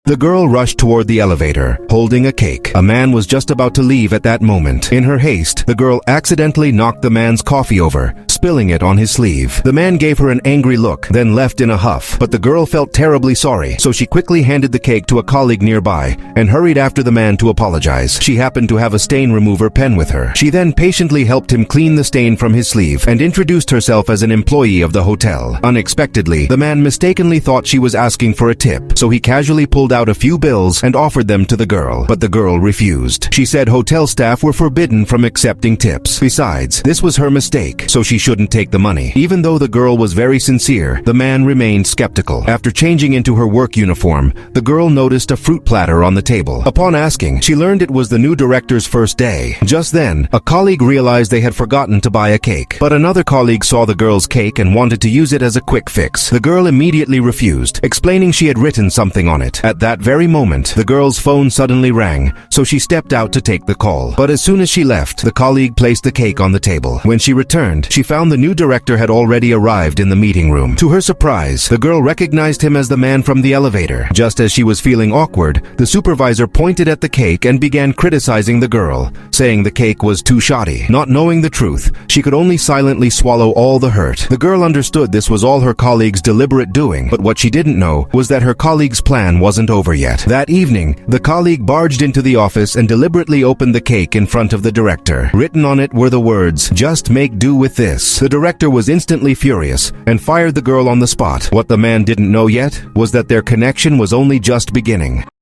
The girl rushed toward the elevator, holding a cake. A man was just about to leave at that moment. In her haste, the girl accidentally knocked the man's coffee over, spilling it on his sleeve. The man gave her an angry look, then left in a huff. But the girl felt terribly sorry, so she quickly handed the cake to a colleague nearby and hurried after the man to apologize. She happened to have a stain remover pen with her. She then patiently helped him clean the stain from his sleeve and introduced herself as an employee of the hotel. Unexpectedly, the man mistakenly thought she was asking for a tip, so he casually pulled out a few bills and offered them to the girl, but the girl refused. She said hotel staff were forbidden from accepting tips. Besides, this was her mistake, so she shouldn't take the money. Even though the girl was very sincere, the man remained skeptical. After changing into her work uniform, the girl noticed a fruit platter on the table. Upon asking, she learned it was the new director's first day. Just then, a colleague realized they had forgotten to buy a cake, but another colleague saw the girl's cake and wanted to use it as a quick fix. The girl immediately refused, explaining she had written something on it. At that very moment, the girl's phone suddenly rang, so she stepped out to take the call. But as soon as she left, the colleague placed the cake on the table. When she returned, she found the new director had already arrived in the meeting room. To her surprise, the girl recognized him as the man from the elevator. Just as she was feeling awkward, the supervisor pointed at the cake and began criticizing the girl, saying the cake was too shoddy. Not knowing the truth, she could only silently swallow all the hurt. The girl understood this was all her colleague's deliberate doing, but what she didn't know was that her colleague's plan wasn't over yet. That evening, the colleague barged into the office and deliberately opened the cake in front of the director. Written on it were the words, "Just make do with this." The director was instantly furious and fired the girl on the spot. What the man didn't know yet was that their connection was only just beginning.